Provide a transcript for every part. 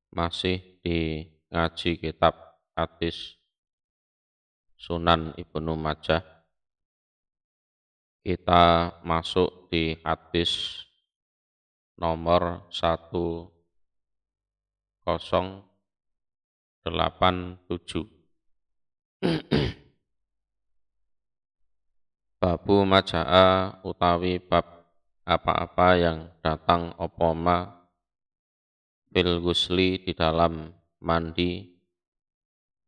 Masih di ngaji kitab hadis Sunan Ibnu Majah. Kita masuk di hadis nomor 1087. Babu maja'a utawi bab apa-apa yang datang opoma fil gusli di dalam mandi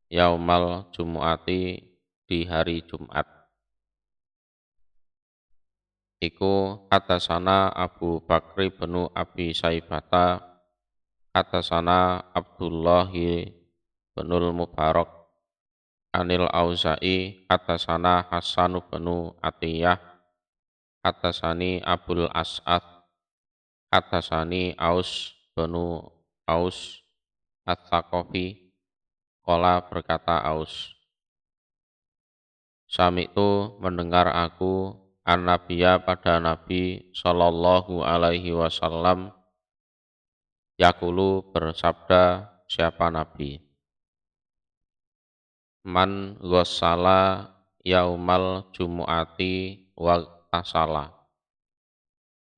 yaumal jumu'ati di hari Jumat. Iku hatasana Abu Bakri bin Abi Saibata hatasana Abdullahi binul Mubarak Anil Auza'i hatasana Hasan bin Atiyah hatasani Abul As'ad hatasani Aus bin Aus At-Thaqafi qala berkata Aus, Sami'tu mendengar aku an-Nabiya pada Nabi Sallallahu Alaihi Wasallam yaqulu bersabda, siapa Nabi? Man ghassala yaumal jumu'ati wa tasala.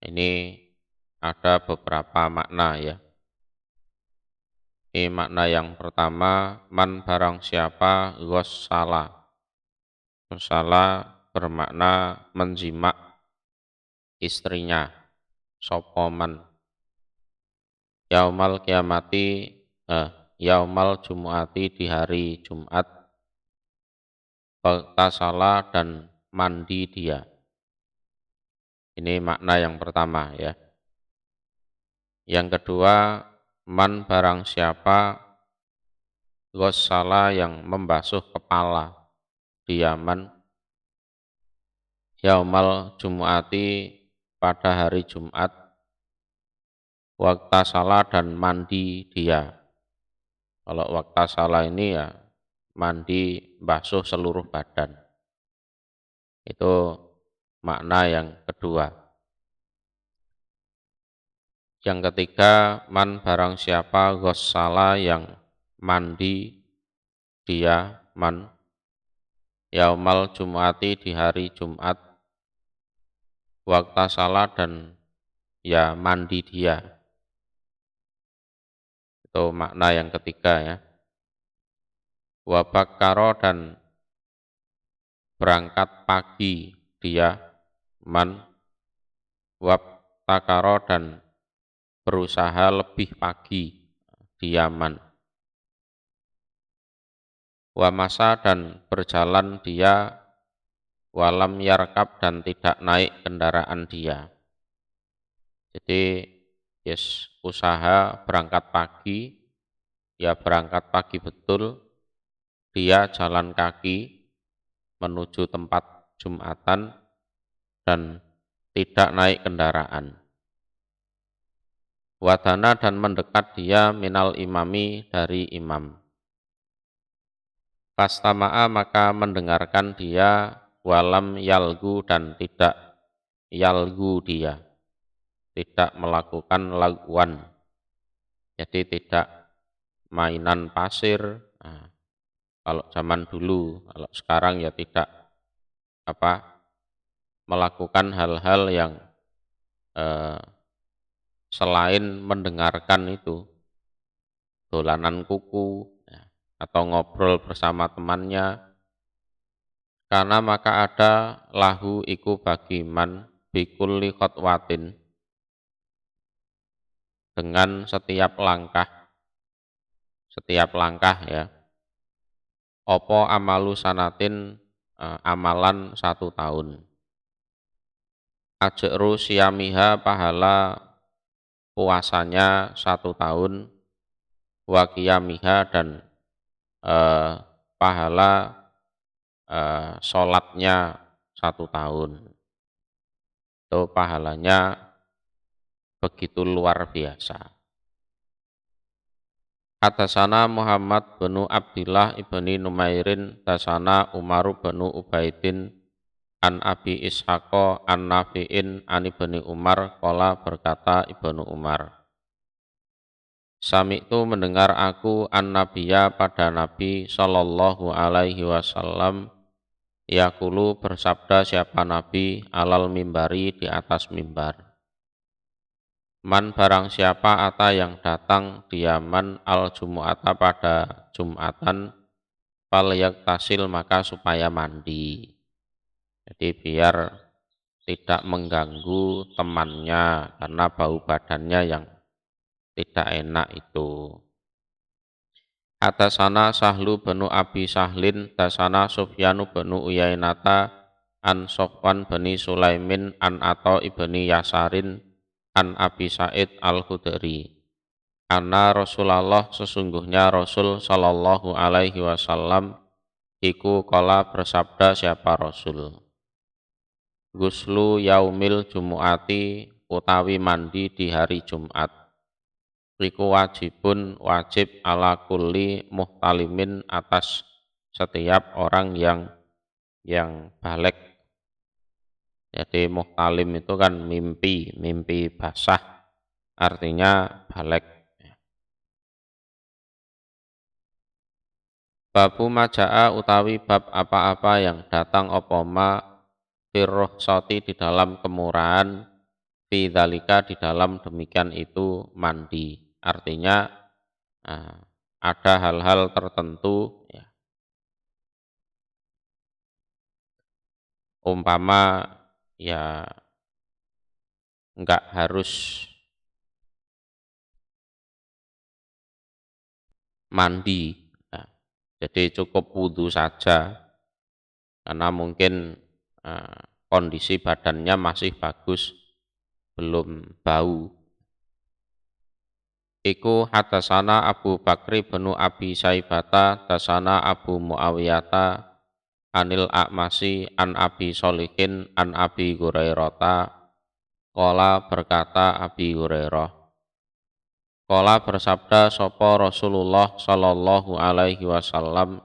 Ini ada beberapa makna ya. Ini makna yang pertama, man barang siapa ghassala. Ghassala bermakna menjimak istrinya, sapa man. Yaumal kiamati, yaumal jumu'ati di hari Jumat, tasala dan mandi dia. Ini makna yang pertama ya. Yang kedua, man barang siapa ghassala yang membasuh kepala, dia man yaumal jumu'ati pada hari Jumat, waktasala dan mandi dia. Kalau waktasala ini ya mandi basuh seluruh badan. Itu makna yang kedua. Yang ketiga, man barang siapa ghassala yang mandi dia man yaumal jumu'ati di hari Jumat, waktasala dan ya mandi dia. Itu makna yang ketiga ya. Wa bakkara dan berangkat pagi dia man wabtakara dan berusaha lebih pagi dia man wa masa dan berjalan dia walam yarkab dan tidak naik kendaraan dia. Jadi yes, usaha berangkat pagi, ya berangkat pagi betul, dia jalan kaki menuju tempat Jumatan dan tidak naik kendaraan. Wadana dan mendekat dia minal imami dari imam. Pastama'a maka mendengarkan dia walam yalgu dan tidak yalgu dia. Tidak melakukan laguan, jadi tidak mainan pasir. Nah, kalau zaman dulu, kalau sekarang ya tidak melakukan hal-hal yang selain mendengarkan itu, dolanan kuku ya, atau ngobrol bersama temannya, karena maka ada lahu iku bagi man bikulli khotwatin, dengan setiap langkah ya, opo amalu sanatin, amalan 1 tahun, ajru siyamiha pahala puasanya 1 tahun, wa qiyamiha dan pahala sholatnya 1 tahun. Itu pahalanya begitu luar biasa. Hatasana Muhammad bin Abdillah ibni Numairin tasana Umar bin Ubaidin an Abi Ishaqo an Nafi'in an Ibni Umar qala berkata Ibnu Umar, Sami'tu mendengar aku an-nabiyya pada Nabi sallallahu alaihi wasallam yaqulu bersabda siapa Nabi alal mimbari di atas mimbar. Man barang siapa ata yang datang diaman al jumu'ata pada Jumatan fal yaktasil maka supaya mandi. Jadi biar tidak mengganggu temannya karena bau badannya yang tidak enak itu. Atasana Sahlu benu Abi Sahlin, tasana Sufyanu benu Uyainata, an Sofwan bani Sulaimin, an Ato ibni Yasarin, an Abi Sa'id al-Khudri. Anna Rasulullah sesungguhnya Rasul sallallahu alaihi wasallam iku kala bersabda siapa Rasul. Guslu yaumil jumu'ati utawi mandi di hari Jumat. Iku wajibun wajib ala kulli muhtalimin atas setiap orang yang balik. Jadi muhtalim itu kan mimpi basah artinya balik. Babu maja'a utawi bab apa-apa yang datang opoma firroh soti di dalam kemurahan fi dzalika di dalam demikian itu mandi. Artinya ada hal-hal tertentu ya. Umpama ya enggak harus mandi ya. Jadi cukup wudhu saja karena mungkin kondisi badannya masih bagus, belum bau. Iku hadasana Abu Bakri benu Abi Saibata, dasana Abu Muawiyata, anil A'masi, an Abi Solihin, an Abi Hurairata, qala berkata Abi Hurairah. Qala bersabda sopo Rasulullah sallallahu alaihi wasallam,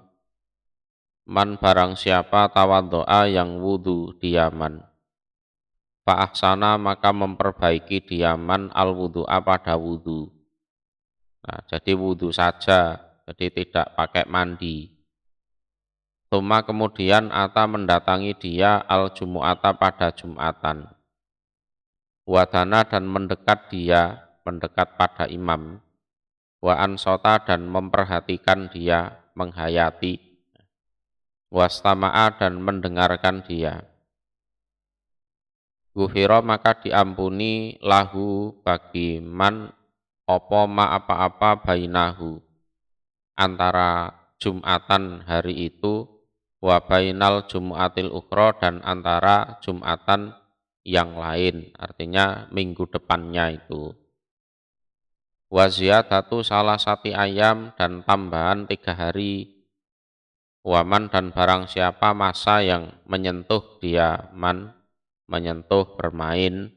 man barang siapa tawaddoa yang wudu di Yaman. Fa'ahsana maka memperbaiki di Yaman al wudu'a pada wudu. Nah, jadi wudu saja, jadi tidak pakai mandi. Tuma kemudian ata mendatangi dia al jumu'ata pada Jumatan. Wadana dan mendekat dia, mendekat pada imam. Wa ansota dan memperhatikan dia, menghayati. Wastama'a dan mendengarkan dia. Gufiro maka diampuni lahu bagi man opo ma apa-apa bainahu antara Jumatan hari itu wa bainal Jum'atil ukhra dan antara Jumatan yang lain, artinya minggu depannya itu. Wa ziyadatu salah satu ayam dan tambahan 3 hari. Waman dan barang siapa masa yang menyentuh dia man, menyentuh bermain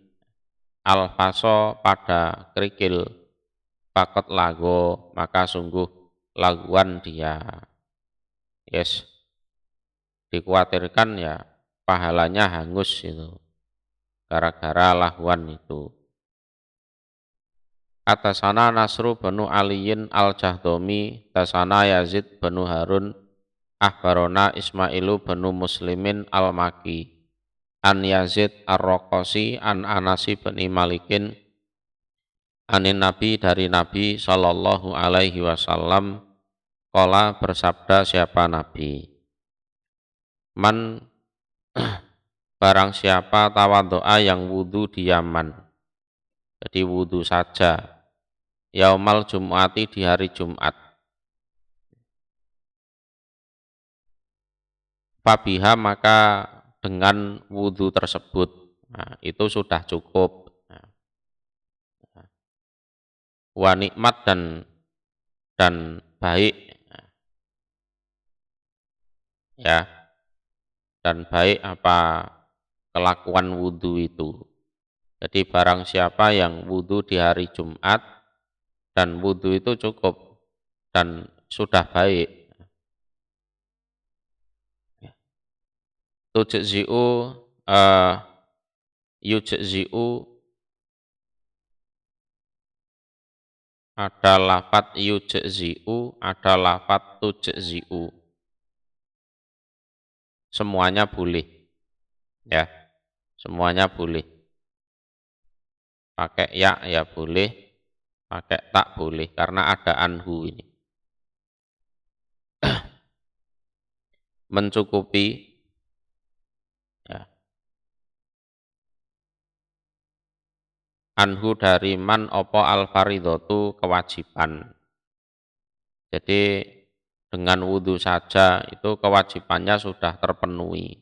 alfaso pada kerikil pakot lago maka sungguh laguan dia. Yes, dikhawatirkan ya pahalanya hangus itu gara-gara lahuan itu. Atasana Nasru benu Aliyin al-Jahdomi, tasana Yazid benu Harun, ahbarona Ismailu benu Muslimin al-Maki, an Yazid ar-Roqosi, an Anasi beni Malikin, anin Nabi dari Nabi sallallahu alaihi wasallam, qala bersabda siapa Nabi. Man barang siapa tawaddoa yang wudu di Yaman, jadi wudu saja, yaumal Jum'ati di hari Jumat. Fabiha maka dengan wudu tersebut, nah, itu sudah cukup. Wa nikmat dan baik, ya, dan baik apa kelakuan wudu itu. Jadi barang siapa yang wudu di hari Jumat dan wudu itu cukup dan sudah baik. Tujzi'u yujzi'u ada lafat yujzi'u, ada lafat tujzi'u. Semuanya boleh. Ya, semuanya boleh. Pakai ya boleh, pakai tak boleh karena ada anhu ini. Mencukupi, ya. Anhu dari man opo al faridhotu kewajiban. Jadi dengan wudhu saja itu kewajibannya sudah terpenuhi.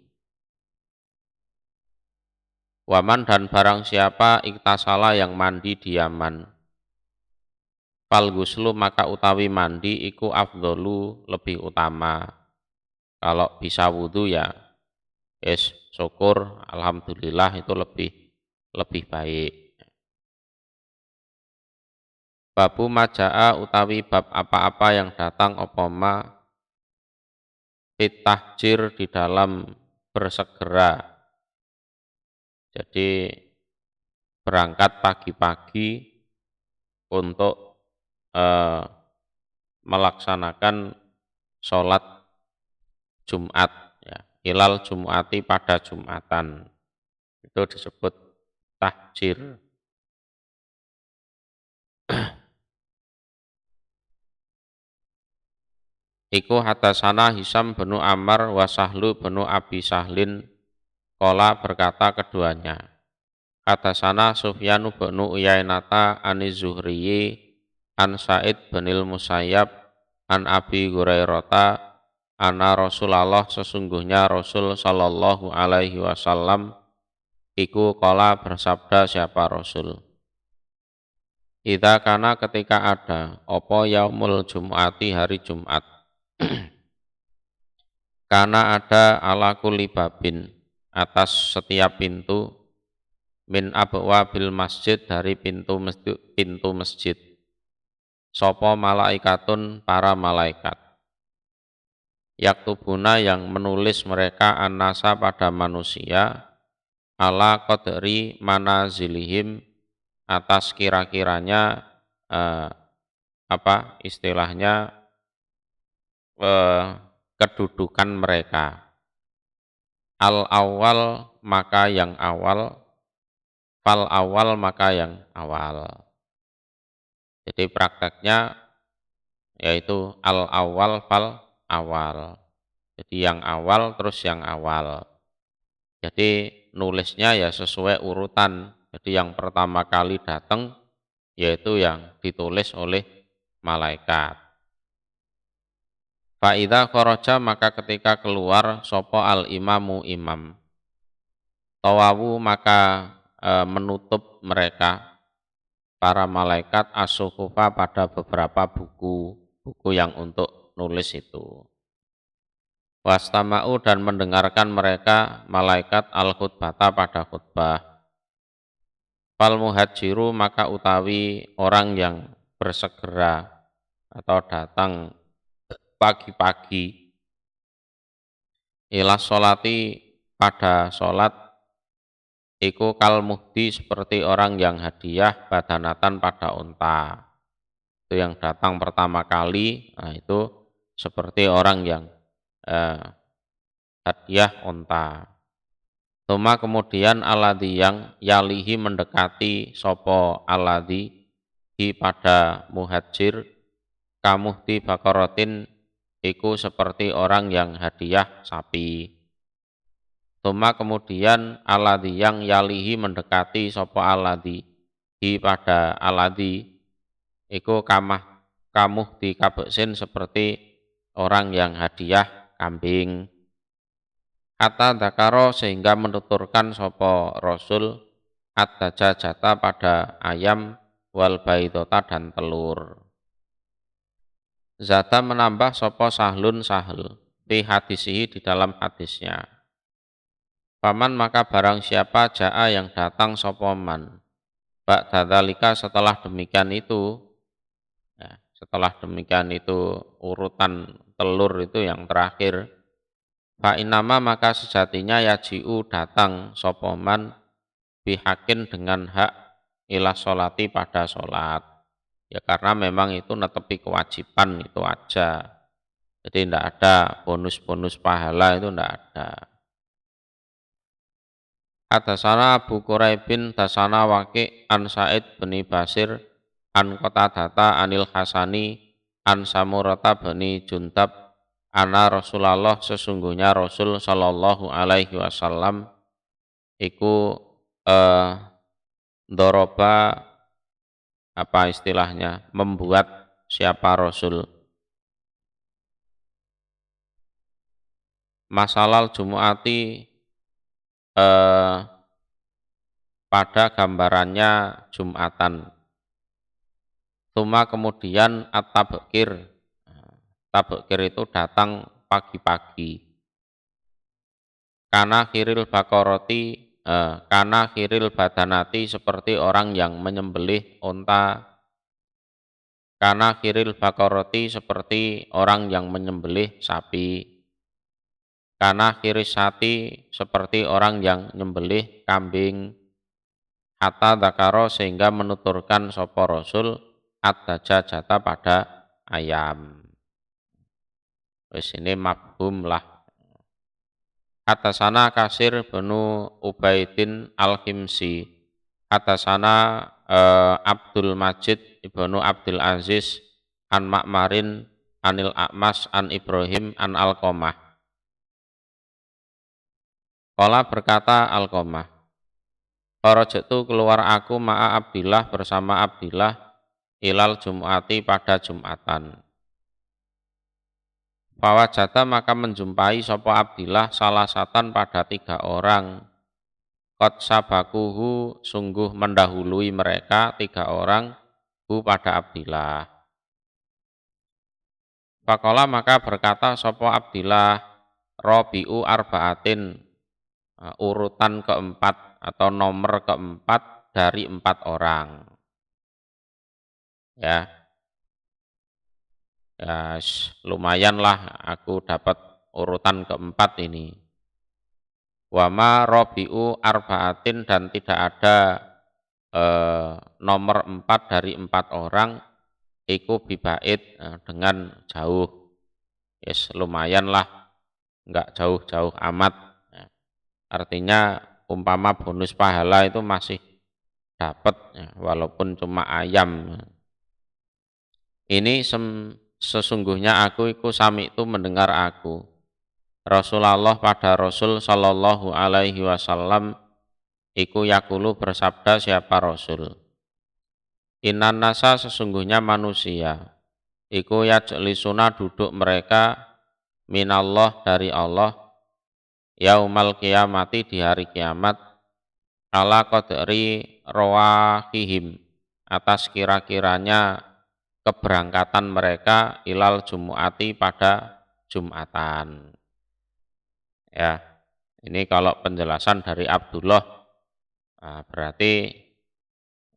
Waman dan barang siapa iktasala yang mandi di Yaman. Fal guslu maka utawi mandi iku afdolu lebih utama. Kalau bisa wudhu ya syukur, alhamdulillah itu lebih baik. Babu maja'a utawi bab apa-apa yang datang opoma pitahjir di dalam bersegera. Jadi berangkat pagi-pagi untuk melaksanakan sholat Jumat, ya. Hilal Jumati pada Jumatan. Itu disebut tahjir. Iku hatasana Hisam benu Amar wa Sahlu benu Abi Sahlin kola berkata keduanya. Hatasana Sufyanu benu Uyainata ani Zuhriyi an Sa'id binil Musayyab an Abi Hurairata anna Rasulullah sesungguhnya Rasul sallallahu alaihi wasallam iku kola bersabda siapa Rasul. Idza kana ketika ada opo yaumul Jum'ati hari Jumat. Karena ada ala kulli babin atas setiap pintu min abwabil masjid dari pintu masjid. Sopo malaikatun para malaikat. Yaktubuna yang menulis mereka annasa pada manusia ala qadri manazilihim atas kira-kiranya istilahnya kedudukan mereka. Al awal maka yang awal, fal awal maka yang awal. Jadi prakteknya yaitu al awal fal awal. Jadi yang awal terus yang awal. Jadi nulisnya ya sesuai urutan. Jadi yang pertama kali datang yaitu yang ditulis oleh malaikat. Fa'idha kharaja maka ketika keluar sopo al imamu imam. Tawawu maka menutup mereka para malaikat as-suhufa pada beberapa buku yang untuk nulis itu. Wastama'u dan mendengarkan mereka malaikat al-khutbata pada khutbah. Fal muhajiru maka utawi orang yang bersegera atau datang pagi-pagi ila sholati pada sholat iku kal muhdi seperti orang yang hadiah badanatan pada unta. Itu yang datang pertama kali, nah itu seperti orang yang hadiah unta. Tuma kemudian aladhi yang yalihi mendekati sopo aladhi di pada muhajir kamuhdi bakorotin iku seperti orang yang hadiah sapi. Tuma kemudian aladhi yang yalihi mendekati sopo aladhi di pada aladhi iku kamuhdi kabeksin seperti orang yang hadiah kambing. Hatta dakaro sehingga menuturkan sopo Rasul ad-dajajata pada ayam wal baidota dan telur. Zata menambah sopo sahlun sahl fi hadisihi di dalam hadisnya. Paman maka barang siapa ja'a yang datang sopo man. Ba'da dzalika setelah demikian itu urutan telur itu yang terakhir. Fa inama maka sejatinya yaji'u datang sopo man bihakin dengan hak ila sholati pada sholat. Ya karena memang itu netepi kewajiban itu aja. Jadi tidak ada bonus-bonus pahala itu tidak ada. Hadasana Abu Quraibin dasana Waqi' an Sa'id bin Basir an Qatadata anil Hasani an Samurata bin Juntab anna Rasulullah sesungguhnya Rasul sallallahu alaihi wasallam iku doroba apa istilahnya membuat siapa Rasul masalal Jumu'ati pada gambarannya Jumatan. Tuma kemudian at-tabqir. Tabqir itu datang pagi-pagi. Kana khiril bakoroti, kana khiril badanati seperti orang yang menyembelih onta. Kana khiril bakoroti seperti orang yang menyembelih sapi. Kana khirisati seperti orang yang menyembelih kambing. Hatta dakaro sehingga menuturkan sopo Rasul ad-dajajata pada ayam. Wis ini mafhum lah. Hadasana Kasir benu Ubaidin Al-Himsi. Hadasana Abdul Majid ibnu Abdul Aziz an Ma'marin anil A'mas an Ibrahim an Alqamah. Qala berkata Alqamah, Kharajtu keluar aku ma'a Abdillah bersama Abdillah ilal Jum'ati pada Jum'atan. Fawajata maka menjumpai sopo Abdillah salasatan pada 3 orang. Qad sabakuhu sungguh mendahului mereka 3 orang hu pada Abdillah. Faqala maka berkata sopo Abdillah Rabi'u arba'atin urutan keempat atau nomor keempat dari 4 orang. Ya. Ya, lumayan lah aku dapat urutan keempat ini. Wama robi'u arba'atin dan tidak ada nomor 4 dari 4 orang iku bibait dengan jauh. Yes, lumayan lah, enggak jauh-jauh amat. Ya. Artinya umpama bonus pahala itu masih dapat ya, walaupun cuma ayam. Ini sesungguhnya aku iku sami itu mendengar aku Rasulullah pada Rasul sallallahu alaihi wasallam iku yakulu bersabda siapa Rasul Innan nasa sesungguhnya manusia iku yajlisuna duduk mereka minallah dari Allah yaumal kiamati di hari kiamat ala qadri rawahihim atas kira-kiranya keberangkatan mereka ilal Jumu'ati pada Jumatan. Ya, ini kalau penjelasan dari Abdullah, berarti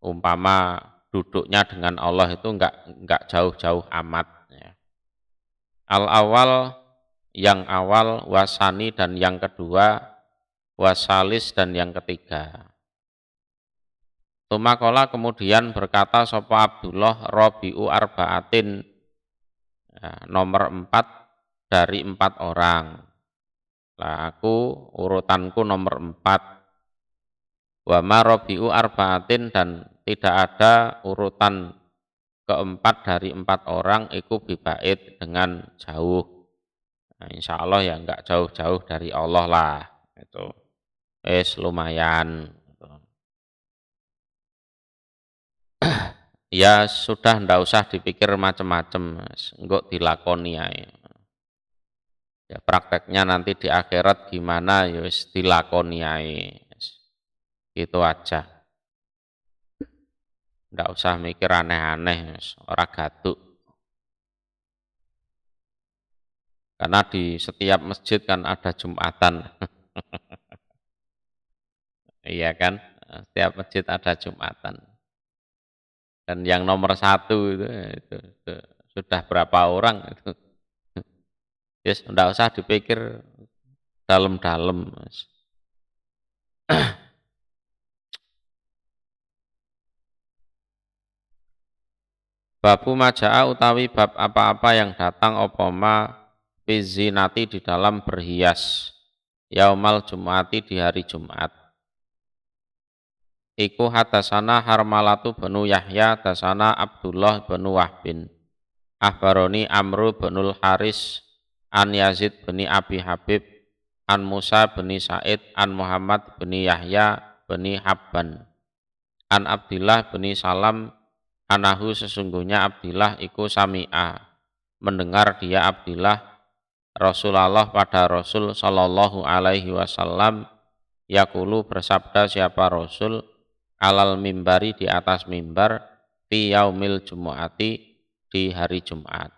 umpama duduknya dengan Allah itu enggak jauh-jauh amat. Ya. Al-awal, yang awal, wasani dan yang kedua, wasalis dan yang ketiga. Tumakola kemudian berkata sopo Abdullah Robi'u arba'atin nomor 4 dari 4 orang. Lah aku urutanku nomor 4. Wa ma Robi'u arba'atin dan tidak ada urutan keempat dari 4 orang iku bibait dengan jauh. Nah, insya Allah ya enggak jauh-jauh dari Allah lah. Itu lumayan. Ya sudah ndak usah dipikir macam-macam, enggak dilakoni ae. Ya prakteknya nanti di akhirat gimana ya wis dilakoni ae. Gitu aja. Ndak usah mikir aneh-aneh, ora gaduh. Karena di setiap masjid kan ada Jumatan. Iya kan? Setiap masjid ada Jumatan. Dan yang nomor 1 itu sudah berapa orang itu. Yes, enggak usah dipikir dalam-dalam. Babu maja'a utawi bab apa-apa yang datang apa ma fi zinati di dalam berhias yaumal jum'ati di hari Jumat. Iku hadasana Harmalatu benu Yahya dasana Abdullah benu Wahbin Ahbaroni Amru benul Haris an Yazid beni Abi Habib an Musa beni Said an Muhammad beni Yahya beni Habban an Abdillah beni Salam anahu sesungguhnya Abdillah iku sami'a mendengar dia Abdillah Rasulullah pada Rasul sallallahu alaihi wasallam yaqulu bersabda siapa Rasul alal mimbari di atas mimbar fi yaumil jumu'ati di hari Jumat.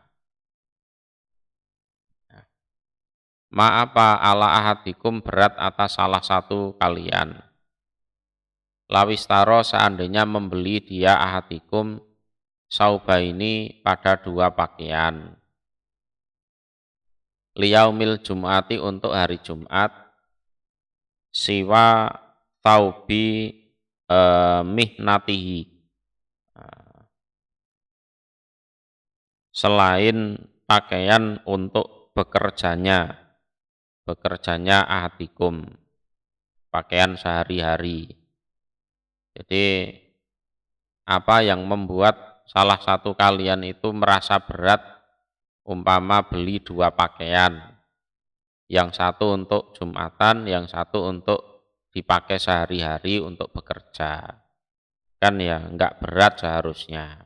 Ma'apa ala ahadikum berat atas salah satu kalian. Lawistaro seandainya membeli dia ahadikum sauba ini pada dua pakaian. Liyaumil Jum'ati untuk hari Jumat. Siwa taubi mihnatihi. Selain pakaian untuk bekerjanya ahadikum, pakaian sehari-hari. Jadi apa yang membuat salah satu kalian itu merasa berat, umpama beli dua pakaian, yang satu untuk Jumatan, yang satu untuk dipakai sehari-hari untuk bekerja, kan ya enggak berat seharusnya.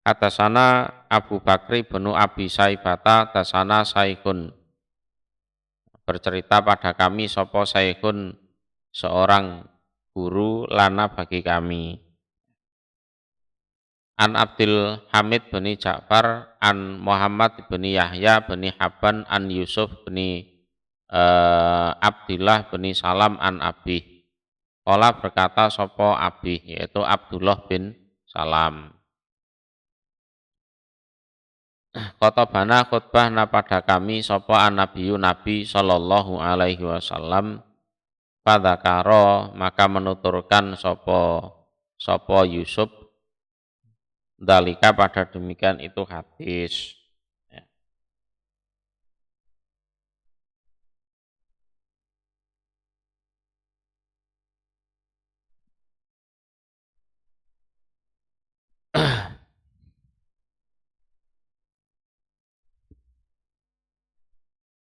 Atasana Abu Bakri benu Abi Saibata atasana Saikun bercerita pada kami sopo Saikun seorang guru lana bagi kami. An Abdul Hamid beni Ja'far an Muhammad beni Yahya beni Habban an Yusuf beni Abdillah beni Salam an Abi. Qala berkata sopo Abi yaitu Abdullah bin Salam. Khotobana khutbah na pada kami sopo an Nabiyu Nabi sallallahu alaihi wasallam. Fadzakaro maka menuturkan sopo Yusuf dalika pada demikian itu hadis. Ya.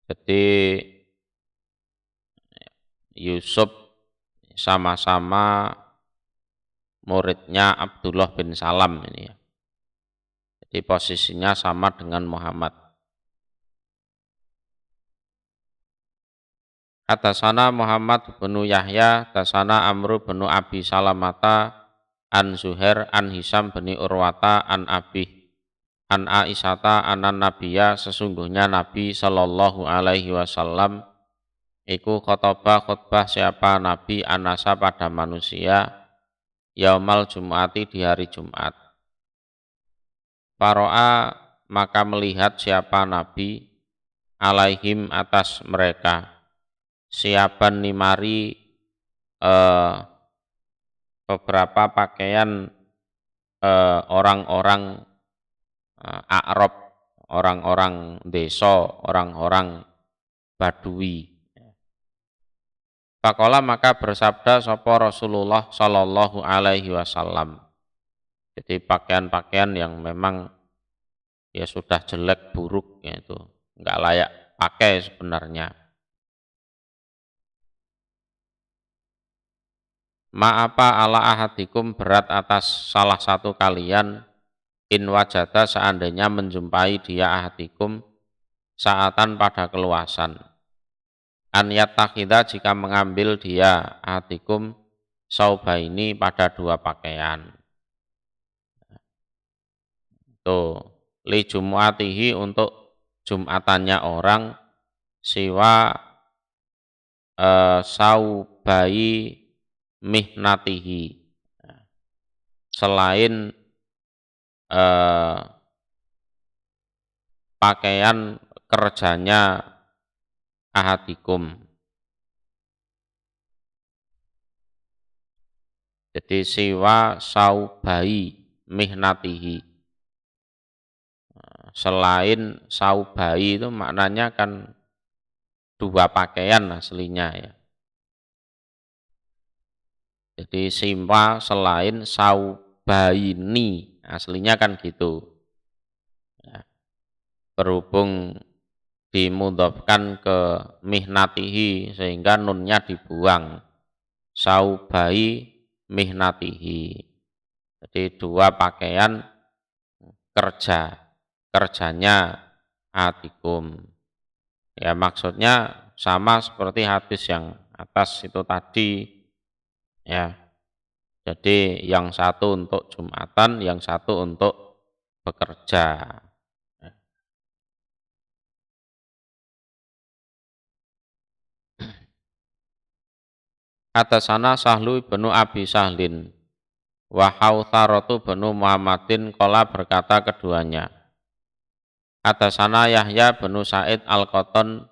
Jadi Yusuf sama-sama muridnya Abdullah bin Salam ini ya. Jadi posisinya sama dengan Muhammad. Hadasana Muhammad bin Yahya, hadasana Amru bin Abi Salamata, an Zuhair, an Hisam bin Urwata, an Abi, an Aisyata, anan Nabiya, sesungguhnya Nabi sallallahu alaihi wasallam, iku khutbah siapa Nabi anasa pada manusia, yaumal Jum'ati di hari Jumat. Faro'a maka melihat siapa Nabi alaihim atas mereka siapan nimari beberapa pakaian orang-orang A'rab, orang-orang desa, orang-orang Badui. Faqala maka bersabda sapa Rasulullah sallallahu alaihi wasallam. Jadi pakaian-pakaian yang memang ya sudah jelek buruk ya itu enggak layak pakai sebenarnya. Ma'apa ala ahadikum berat atas salah satu kalian in wajada seandainya menjumpai dia ahadikum saatan pada keluasan. An yattakhidha jika mengambil dia ahadikum saubaini pada dua pakaian. Tuh, li jumu'atihi untuk jumatannya orang siwa saubai mihnatihi selain pakaian kerjanya ahadikum. Jadi siwa saubai mihnatihi. Selain saubai itu maknanya kan dua pakaian aslinya ya. Jadi simpa selain saubaini aslinya kan gitu. Ya. Berhubung dimudhofkan ke mihnatihi sehingga nunnya dibuang. Saubai mihnatihi. Jadi dua pakaian kerjanya atikum. Ya maksudnya sama seperti hadis yang atas itu tadi ya. Jadi yang satu untuk Jumatan, yang satu untuk bekerja. Atasana Sahlu ibnu Abi Sahlin wa Hautharatu ibnu Muhammadin qala berkata keduanya. Atasana Yahya bin Sa'id Al-Qattan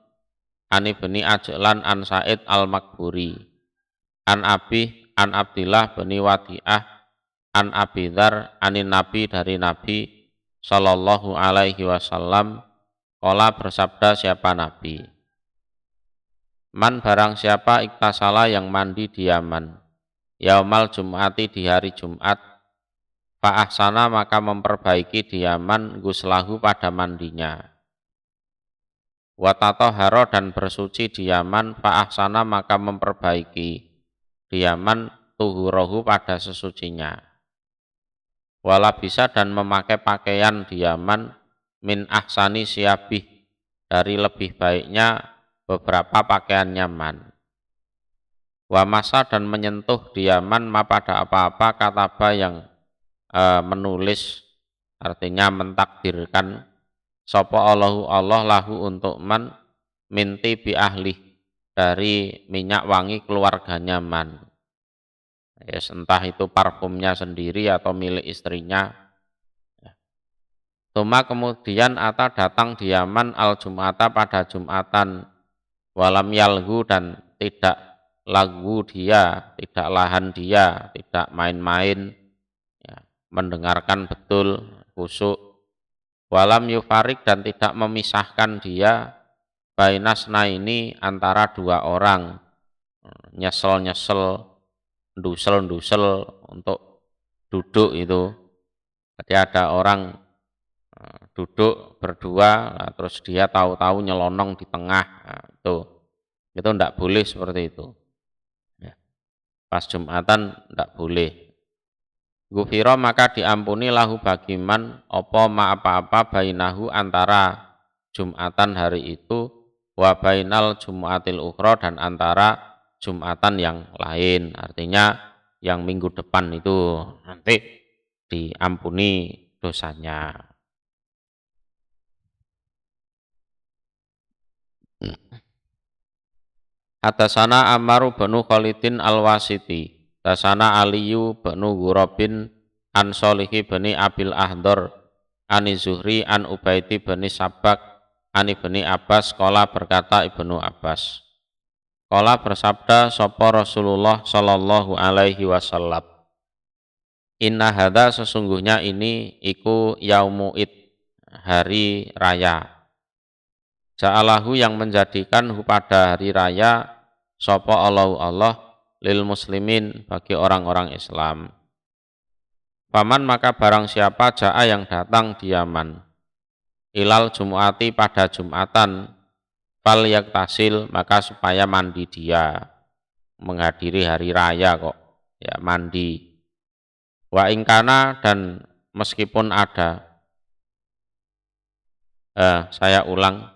an ibni Ajlan an Sa'id Al-Makburi an Abdillah bin Wadi'ah an Abi Dzar anin Nabi dari Nabi sallallahu alaihi wasallam qala bersabda siapa Nabi. Man barang siapa iktasala yang mandi di Yaman yaumal Jum'ati di hari Jumat fa'ahsana maka memperbaiki di Yaman guslahu pada mandinya. Watatoharo dan bersuci di Yaman fa'ahsana maka memperbaiki di Yaman tuhurahu pada sesucinya. Wala bisa dan memakai pakaian di Yaman min ahsani siabih dari lebih baiknya beberapa pakaian nyaman. Wa masa dan menyentuh di Yaman ma pada apa-apa kataba yang menulis artinya mentakdirkan sapa Allahu Allah lahu untuk man minti bi ahli dari minyak wangi keluarganya man. Ya, entah itu parfumnya sendiri atau milik istrinya. Tuma kemudian ata datang di Yaman al Jum'ata pada Jum'atan walam yalgu dan tidak lagu dia, tidak lahan dia, tidak main-main. Mendengarkan betul khusyuk walam yufarik dan tidak memisahkan dia bainasna ini antara dua orang nyesel-nyesel ndusel-ndusel untuk duduk itu. Jadi ada orang duduk berdua terus dia tahu-tahu nyelonong di tengah itu enggak boleh seperti itu ya. Pas Jumatan enggak boleh. Gufiro maka diampuni lahu bagiman opo ma apa-apa bainahu antara Jumatan hari itu wa bainal Jum'atil ukhra dan antara Jumatan yang lain. Artinya yang minggu depan itu nanti diampuni dosanya. Atasana Ammaru banu Khalidin al-Wasiti Tasana Aliyu banu Ghurabin an Solihi bani Abil Ahdor ani Zuhri an Ubaidi bani Sabak an ibni Abbas qala berkata Ibnu Abbas qala bersabda sapa Rasulullah sallallahu alaihi wasallam inna hadza sesungguhnya ini iku yaumu id hari raya ja'alahu yang menjadikan pada hari raya sapa Allah lil muslimin bagi orang-orang Islam. Paman maka barang siapa ja'a yang datang di Yaman ilal Jum'ati pada Jum'atan fal yaktasil maka supaya mandi dia menghadiri hari raya kok ya mandi. Wa ingkana dan meskipun ada saya ulang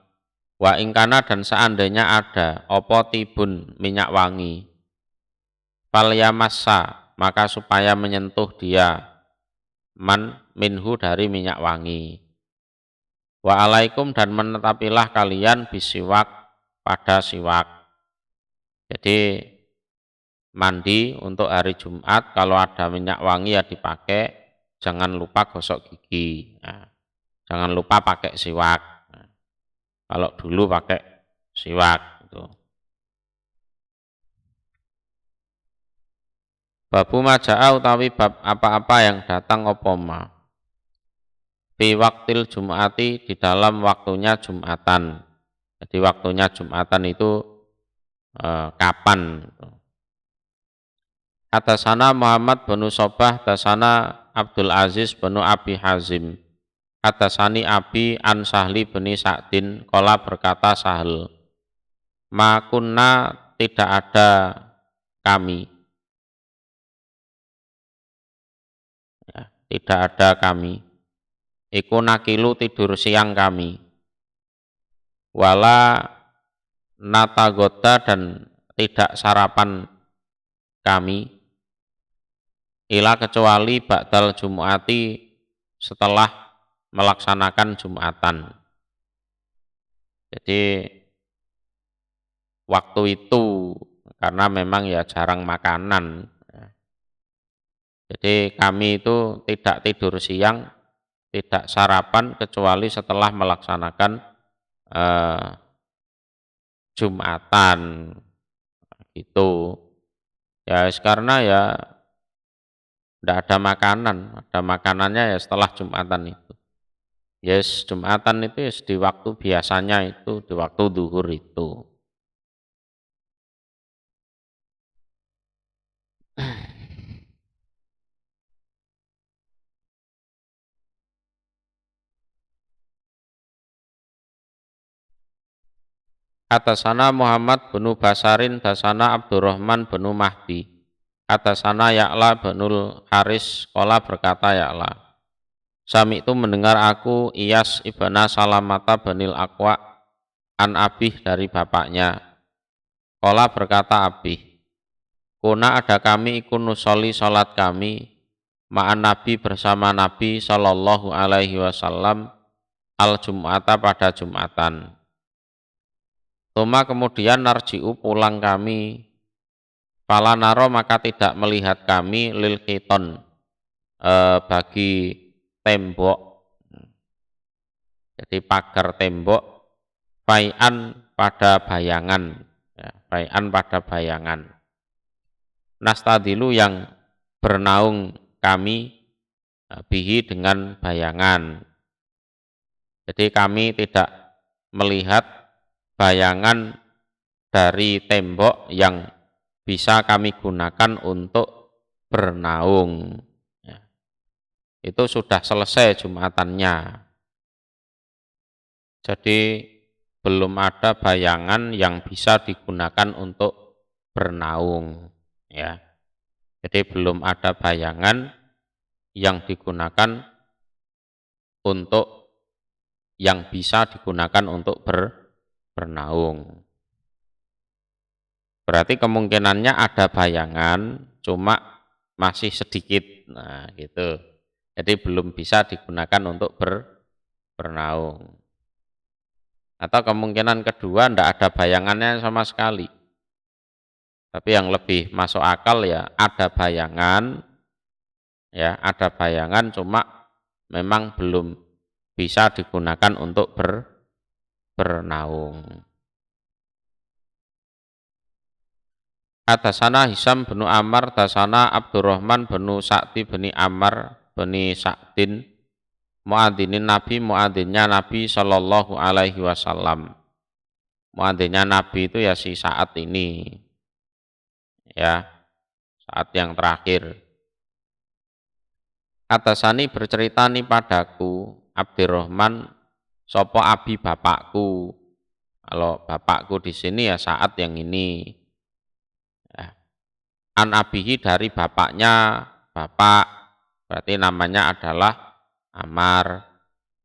wa ingkana dan seandainya ada opo tibun minyak wangi falyamassa maka supaya menyentuh dia man minhu dari minyak wangi. Wa alaikum dan menetapilah kalian bisiwak pada siwak. Jadi mandi untuk hari Jumat kalau ada minyak wangi ya dipakai, jangan lupa gosok gigi. Nah, jangan lupa pakai siwak. Nah, kalau dulu pakai siwak itu. Babu maja'a utawi bab apa-apa yang datang apa ma. Fi waktil Jum'ati di dalam waktunya Jum'atan. Jadi waktunya Jum'atan itu kapan? Atasana Muhammad bin Sobah, atasana Abdul Aziz bin Abi Hazim. Atasani Abi an Sahli bin Sa'din, qala berkata Sahal. Ma kunna tidak ada kami. Ya, tidak ada kami. Iku nakilu tidur siang kami. Wala natagota dan tidak sarapan kami. Ila kecuali ba'dal Jum'ati setelah melaksanakan Jum'atan. Jadi waktu itu karena memang ya jarang makanan. Jadi kami itu tidak tidur siang, tidak sarapan kecuali setelah melaksanakan Jum'atan gitu. Ya karena ya tidak ada makanan, ada makanannya ya setelah Jum'atan itu. Yes, Jum'atan itu yes, di waktu biasanya itu, di waktu duhur itu. Atasana Muhammad bin Basarin, dasana Abdurrahman bin Mahdi. Atasana Ya'la binul Haris, kola berkata Ya'la. Sami itu mendengar aku Iyas ibana Salamata binil Aqwa an Abih dari bapaknya. Kola berkata Abih. Kuna ada kami ikun nusoli salat kami ma'an Nabi bersama Nabi Sallallahu Alaihi Wasallam al-Jum'ata pada Jum'atan. Tuma kemudian narji'u pulang kami, fala naro maka tidak melihat kami lil khiton bagi tembok, jadi pagar tembok, fai'an pada bayangan, ya, fai'an pada bayangan. Nastadilu yang bernaung kami bihi dengan bayangan. Jadi kami tidak melihat bayangan dari tembok yang bisa kami gunakan untuk bernaung. Ya. Itu sudah selesai Jumatannya. Jadi belum ada bayangan yang bisa digunakan untuk bernaung. Ya. Jadi belum ada bayangan yang digunakan untuk yang bisa digunakan untuk bernaung. Berarti kemungkinannya ada bayangan, cuma masih sedikit, nah gitu. Jadi belum bisa digunakan untuk bernaung. Atau kemungkinan kedua tidak ada bayangannya sama sekali. Tapi yang lebih masuk akal ya ada bayangan, cuma memang belum bisa digunakan untuk bernaung. Atasana Hisam bin Ammar, tasana Abdurrahman bin Sa'di bin Ammar bin Sa'din, muadzinin Nabi, muadzinnya Nabi Sallallahu Alaihi Wasallam. Muadzinnya Nabi itu ya si saat ini, ya saat yang terakhir. Atasani bercerita nih padaku Abdurrahman, sopo abi bapakku. Kalau bapakku di sini ya saat yang ini. An abihi dari bapaknya, bapak berarti namanya adalah Ammar.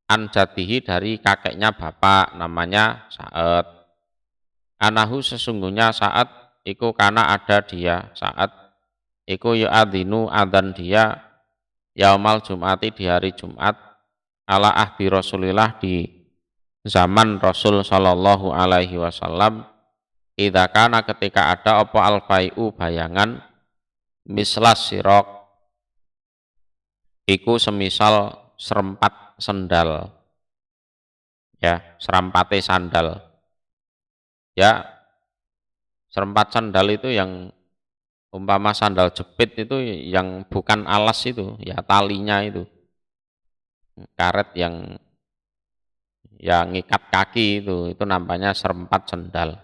An jatihi dari kakeknya bapak namanya Sa'ad. Anahu sesungguhnya saat iku kana ada dia saat iku yu'adzinu adzan dia yaumal Jum'ati di hari Jumat ala ahdi Rasulillah di zaman Rasul Sallallahu Alaihi Wasallam. Idza kana ketika ada apa al-fai'u bayangan mislas sirok iku semisal serempat sendal, ya serampate sandal, ya serempat sandal itu yang Umpama sandal jepit itu yang bukan alas itu, ya talinya itu, karet yang ngikat kaki itu namanya serempat sendal.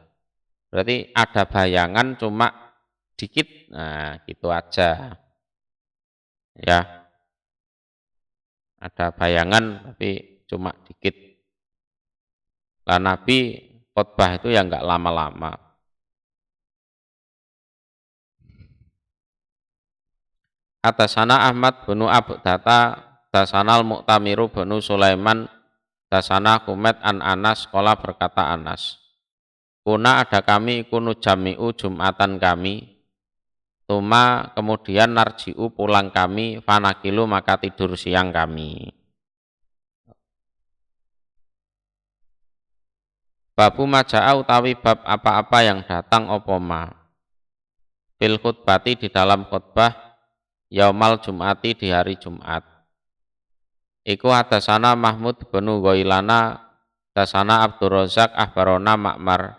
Berarti ada bayangan cuma dikit, nah gitu aja. Ya, ada bayangan tapi cuma dikit. Lah Nabi khutbah itu ya enggak lama-lama. Atasana Ahmad bin Abdata, Dasanal Mu'tamiru bin Sulaiman, Dasana Kumet an Anas, sekolah berkata Anas. Kuna ada kami ikunu jami'u Jumatan kami, Tuma kemudian narji'u pulang kami, fanakilu maka tidur siang kami. Babu maja'a utawi bab apa-apa yang datang opoma. Fil khutbati di dalam khutbah, yaumal Jum'ati di hari Jumat. Iku hadasana Mahmud bin Ghailana, hadasana Abdur Razak ahbarona Ma'mar,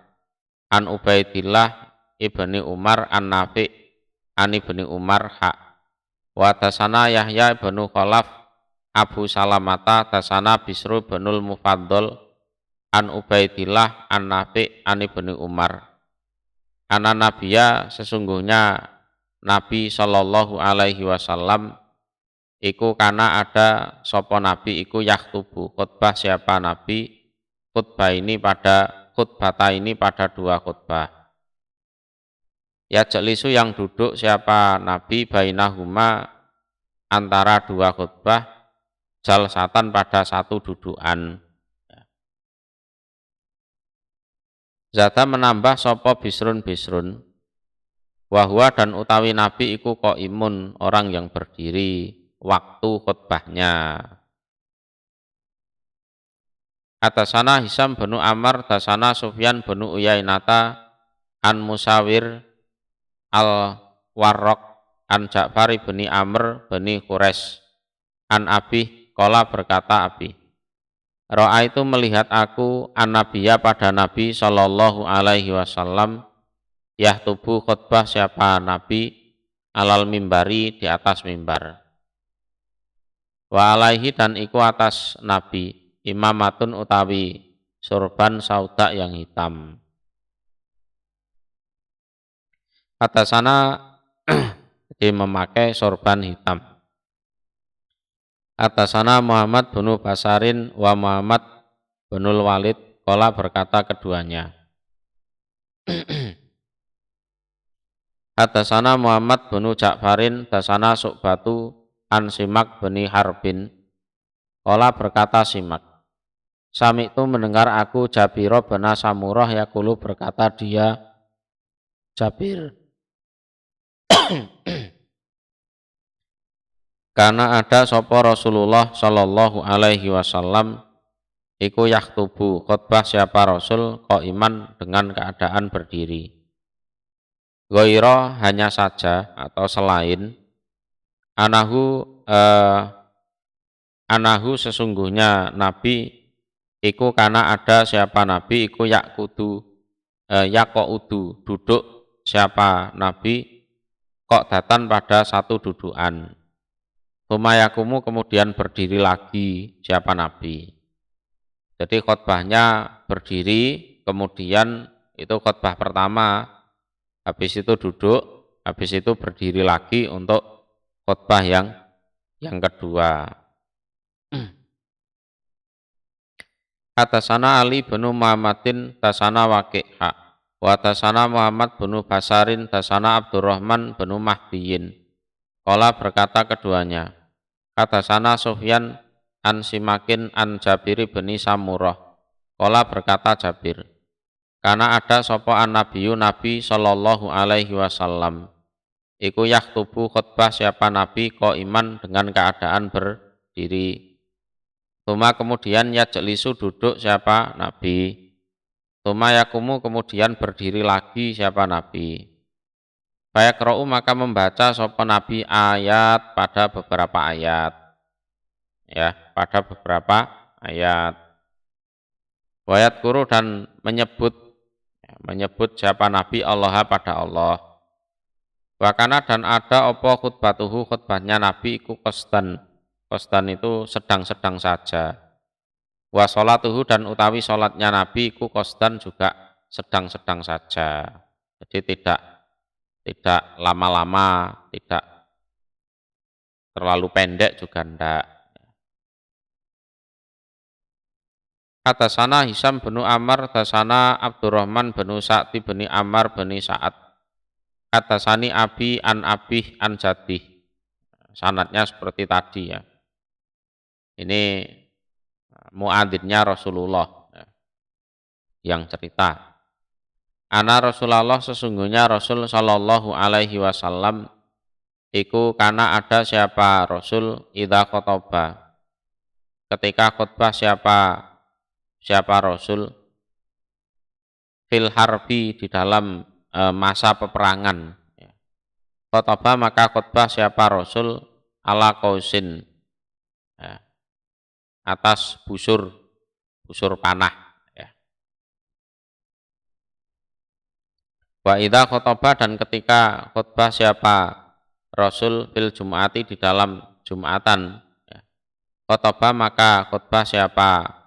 an Ubaidillah ibni Umar an Nafi' an ibni Umar hak. Wa hadasana Yahya bin Khalaf Abu Salamata, hadasana Bisru binul Mufaddal an Ubaidillah an Nafi' an ibni Umar. Ana Nabiya sesungguhnya Nabi sallallahu alaihi wasallam iku kana ada sopo Nabi iku yaktubu khutbah siapa Nabi khutbah ini pada dua khutbah. Ya jelisu yang duduk siapa Nabi bainahuma antara dua khutbah jalsatan pada satu dudukan. Zata menambah sopo bisrun wahwa dan utawi Nabi iku qaimun orang yang berdiri waktu khutbahnya. Atasana Hisam bin Amr, dasana Sufyan bin Uyainata, an Musawir al-Warraq, an Ja'far bin Amr bin Quraisy, an Abi, qala berkata Abi. Ro'a itu melihat aku an-Nabiya pada Nabi sallallahu alaihi wasallam yahtubu khutbah siapa Nabi alal mimbari di atas mimbar. Wa alaihi dan iku atas Nabi imamatun utawi sorban sauda yang hitam. Kata sana dia memakai sorban hitam. Atasana Muhammad bin Basarin wa Muhammad bin Walid qala berkata keduanya. Atasana Muhammad bin Ja'farin dasana Su'batu an Simak bin Harbin qala berkata Simak. Sami itu mendengar aku Jabir bin Samurah yaqulu berkata dia Jabir. Karena ada sapa Rasulullah sallallahu alaihi wasallam iku yaktubu khutbah siapa Rasul qaiman dengan keadaan berdiri. Ghaira hanya saja atau selain anahu sesungguhnya Nabi iku karena ada siapa Nabi iku yaqudu duduk siapa Nabi kok datang pada satu dudukan. Tumayakumu kemudian berdiri lagi siapa Nabi. Jadi khutbahnya berdiri, kemudian itu khutbah pertama, habis itu duduk, habis itu berdiri lagi untuk khutbah yang kedua. Atasana Ali bin Muhammadin tasana Waqi'ha wa tasana Muhammad bin Basarin tasana Abdurrahman bin Mahdiyin. Qala berkata keduanya. Atasana Sufyan an Simakin an Jabir bin Samurah. Qala berkata Jabir. Karena ada sapa an Nabiyu Nabi sallallahu alaihi wasallam. Iku yaktubu khutbah siapa Nabi qaiman dengan keadaan berdiri. Tuma kemudian yajlisu duduk siapa Nabi. Tuma yakumu kemudian berdiri lagi siapa Nabi. Fayaqra'u maka membaca sapa Nabi ayat pada beberapa ayat. Ya, pada beberapa ayat. Wayat guru dan menyebut siapa Nabi Allah pada Allah. Wakana dan ada apa khutbatuhu khutbahnya Nabi iku qasdan. Qasdan itu sedang-sedang saja. Wa sholatuhu dan utawi sholatnya Nabi iku qasdan juga sedang-sedang saja. Jadi tidak lama-lama, tidak terlalu pendek juga ndak. Hatasana Hisam bin Amr, hatasana Abdurrahman bin Sa'di bin Ammar bin Sa'ad. Hatasani Abi an Abih an Jadih. Sanadnya seperti tadi ya. Ini muadzinnya Rasulullah ya, yang cerita. Ana Rasulullah sesungguhnya Rasul sallallahu alaihi wasallam iku kana ada siapa Rasul idza khotoba. Ketika khutbah siapa Rasul fil harbi di dalam masa peperangan. Khotoba maka khutbah siapa Rasul ala qausin ya, atas busur panah ya. Wa idza khotoba dan ketika khutbah siapa Rasul fil Jum'ati di dalam Jum'atan ya. Khotoba maka khutbah siapa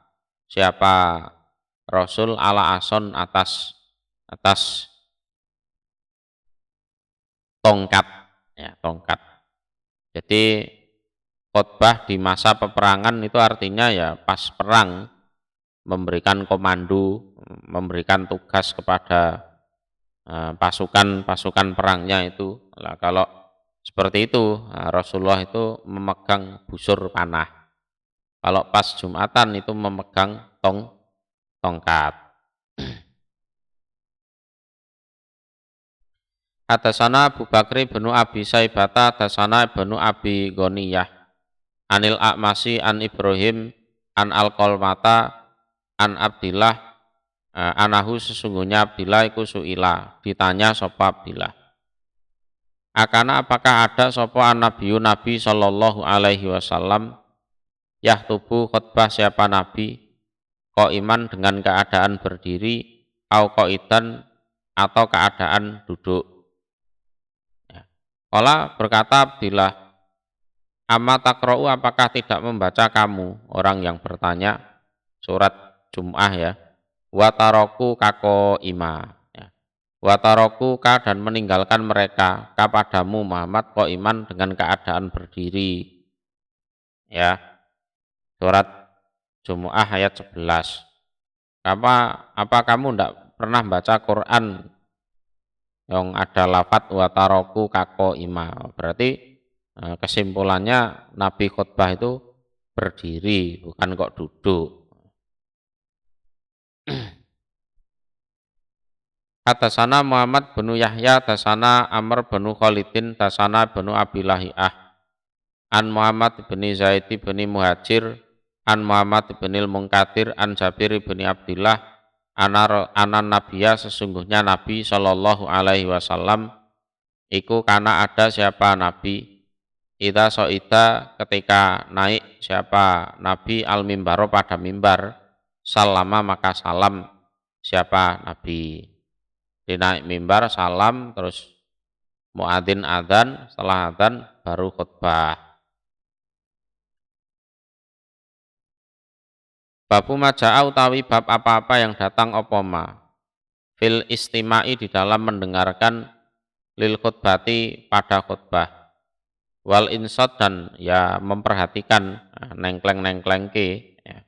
Rasul ala ason atas tongkat ya, tongkat. Jadi khutbah di masa peperangan itu artinya ya pas perang, memberikan komando, memberikan tugas kepada pasukan perangnya itu. Nah, kalau seperti itu Rasulullah itu memegang busur panah. Kalau pas Jumatan itu memegang tongkat. Hadasana Abu Bakri bin Abi Saibata, hadasana bin Abi Ghaniyah, Anil A'masi an Ibrahim an Al-Qalmata an Abdillah anahu sesungguhnya Abdillah iku suila, ditanya sapa Abdillah. Akana apakah ada sapa an-nabiyyu Nabi sallallahu alaihi wasallam yahtubu khutbah siapa Nabi qaiman dengan keadaan berdiri au qaidan atau keadaan duduk. Qala berkata Abdillah, amma takra'u apakah tidak membaca kamu, orang yang bertanya, surat Jum'ah ya, wa taraku kako ima ya. Wa taraku ka dan meninggalkan mereka kepadamu Muhammad ko iman dengan keadaan berdiri ya. Surat Jum'ah ayat 11. Apa kamu tidak pernah baca Quran yang ada lafat wa taraku kako ima? Berarti kesimpulannya Nabi khutbah itu berdiri, bukan kok duduk. Hadasana Muhammad bin Yahya, hadasana Amr bin Khalidin, hadasana bin Abi Lahiyah, an Muhammad bin Zaid bin Muhajir, an Muhammad bin Munkadir, an Jabir bin Abdillah, anan Nabiya sesungguhnya Nabi sallallahu alaihi wasallam iku kana ada siapa Nabi ida soida ketika naik siapa Nabi al mimbaro pada mimbar salama maka salam siapa Nabi. Dinaik mimbar salam terus muadzin adzan, setelah adzan baru khutbah. Babu maja'a utawi bab apa-apa yang datang opoma fil istimai di dalam mendengarkan lil khutbati pada khutbah wal insot dan ya memperhatikan nengkleng ke ya,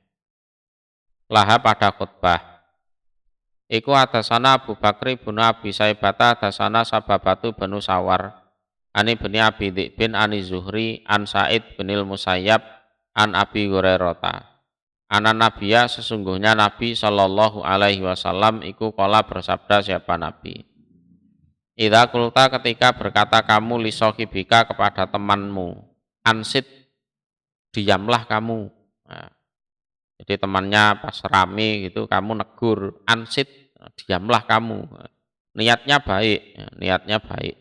laha pada khutbah. Iku hadasana Abu Bakri bin Abi Saibata, hadasana Sababatu bin Sawar, ani bin Abi Dzibin ani Zuhri an Sa'id bin Musayyab an Abi Hurairah. Ana Nabiya sesungguhnya Nabi sallallahu alaihi wasallam iku qala bersabda siapa Nabi. Idza qulta ketika berkata kamu li sahibika kepada temanmu, ansit diamlah kamu. Nah, jadi temannya pas rame gitu kamu negur, ansit diamlah kamu. Niatnya baik.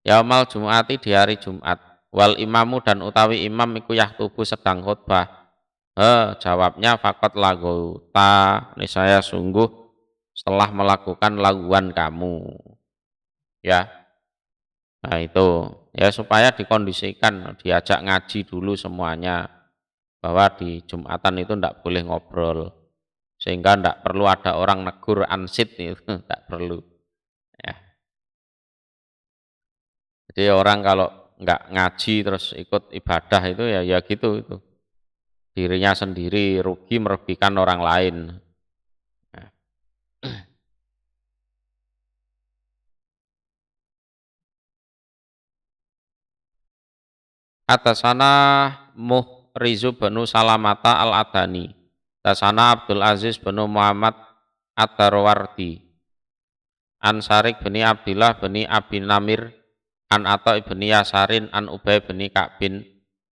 Yaumal Jum'ati di hari Jumat, wal imamu dan utawi imam iku yahtubu sedang khutbah. Jawabnya fakot lagu ta, niscaya sungguh setelah melakukan laguan kamu. Ya. Nah itu ya supaya dikondisikan, diajak ngaji dulu semuanya bahwa di Jumatan itu ndak boleh ngobrol sehingga ndak perlu ada orang negur ansit itu ndak perlu ya. Jadi orang kalau nggak ngaji terus ikut ibadah itu ya ya gitu itu dirinya sendiri rugi merugikan orang lain. Nah, atasana Muhrizu benu Salamata al-Adani. Tasana Abdul Aziz benu Muhammad Ad-Darwardi. An Sarik bani Abdillah bani Abi Namir. An Atta ibni Yasarin an Ubay bani Ka'bin.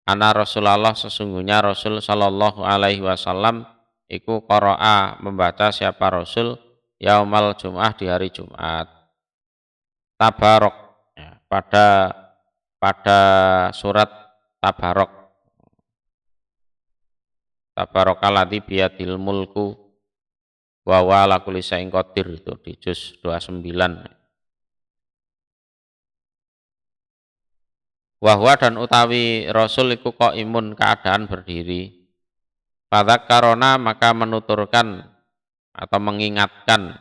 Ana Rasulullah sesungguhnya Rasul sallallahu alaihi wasallam iku qara'a membaca siapa Rasul yaumal Jum'ah di hari Jumat. Tabarok ya, pada surat Tabarok. Tabarakalladzi biyadil mulku wa huwa ala kulli syai'in qadir itu di juz 29. Wahwa dan utawi Rasul iku imun keadaan berdiri. Fadak karona maka menuturkan atau mengingatkan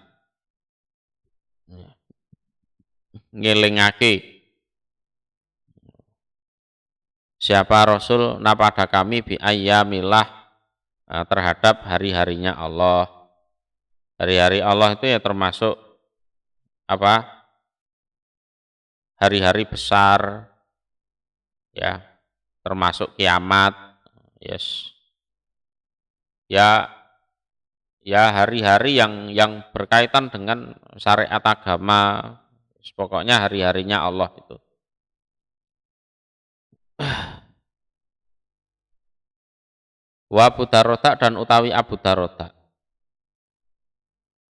ngelingake siapa Rasul napada kami bi ayyamillah terhadap hari-harinya Allah. Hari-hari Allah itu ya termasuk apa? Hari-hari besar ya, termasuk kiamat. Yes. Ya ya hari-hari yang berkaitan dengan syariat agama. Pokoknya hari-harinya Allah itu. Wa Abu Darda dan utawi Abu Darda.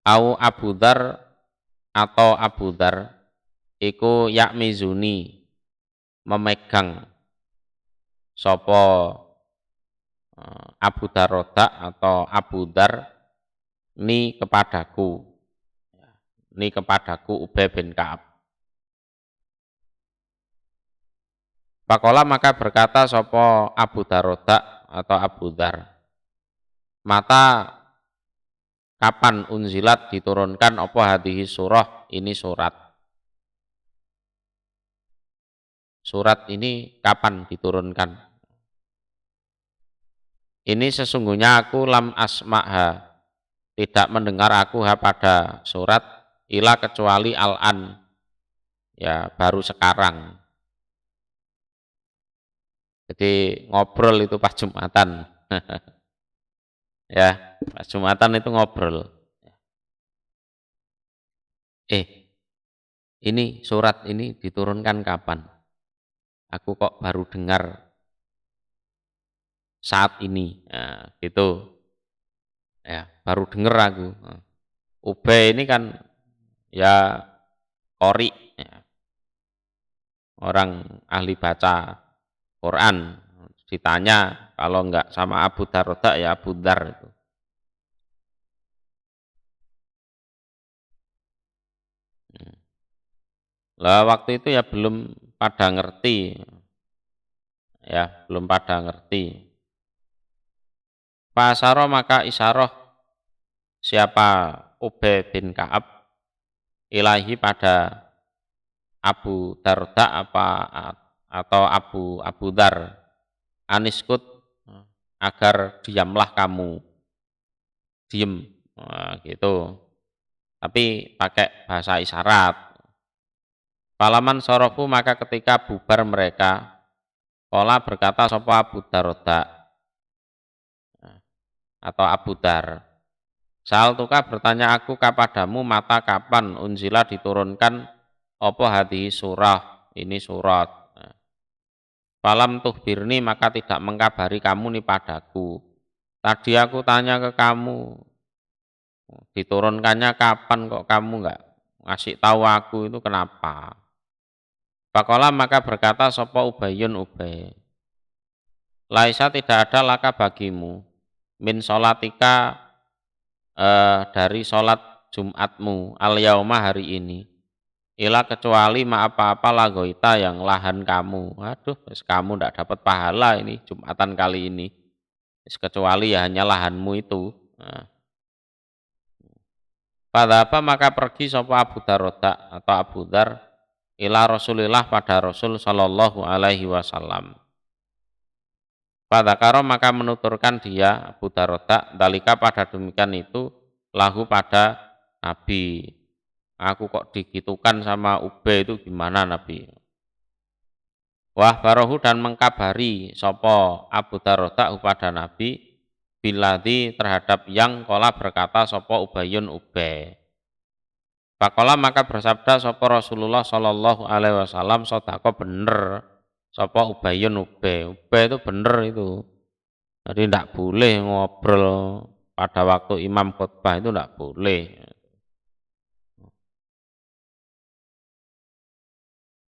Au Abu Dar atau Abu Dar iku yakmizuni memegang sopo Abu Darda atau Abu Dar ni kepadaku Ubay bin Ka'ab. Pakola maka berkata sopo Abu Darda atau Abu Dar, mata kapan unzilat diturunkan apa hadhihi surah ini surat ini kapan diturunkan? Ini sesungguhnya aku lam asma'ha tidak mendengar aku pada surat ila kecuali al-an ya baru sekarang. Jadi ngobrol itu pas Jumatan. Ya, pas Jumatan itu ngobrol. Ini surat ini diturunkan kapan? Aku kok baru dengar saat ini. Nah, gitu. Ya, baru dengar aku. Ubay ini kan ya qori, ya, orang ahli baca Quran. Ditanya kalau enggak sama Abu Darda ya Abu Dar itu. Lah waktu itu ya belum pada ngerti. Ya, belum pada ngerti. Pasaro maka isaroh siapa Ubay bin Ka'ab ilahi pada Abu Darda atau Abu Dar aniskut agar diamlah kamu diem gitu tapi pakai bahasa isyarat. Palaman sorofu maka ketika bubar mereka Kola berkata sapa Abu Darda atau Abu Dar, Sal tuka bertanya aku kepadamu mata kapan unzila diturunkan apa hadhihi surah ini surat. Falam tuhbirni maka tidak mengkabari kamu nih padaku. Tadi aku tanya ke kamu diturunkannya kapan kok kamu enggak ngasih tahu aku itu kenapa? Pakola maka berkata sapa Ubayyun Ubay, Laisa tidak ada laka bagimu min sholatika dari sholat Jumatmu al yauma hari ini ila kecuali ma apa-apa lagoita yang lahan kamu. Waduh, kamu ndak dapat pahala ini Jumatan kali ini. Kecuali ya hanya lahanmu itu. Nah, pada apa maka pergi sapa Abu Darda atau Abu Dar ila Rasulillah pada Rasul sallallahu alaihi wasallam. Pada karo maka menuturkan dia Abu Darda dalika pada demikian itu lahu pada Nabi. Aku kok digitukan sama Ubay itu gimana Nabi? Wah barohu dan mengkabari sopo Abu Darda pada Nabi biladi terhadap yang kola berkata sopo Ubayun Ubay. Pakola maka bersabda sopo Rasulullah Shallallahu Alaihi Wasallam sodako bener sopo Ubayun Ubay. Ubay itu bener itu. Jadi tidak boleh ngobrol pada waktu imam khutbah itu tidak boleh.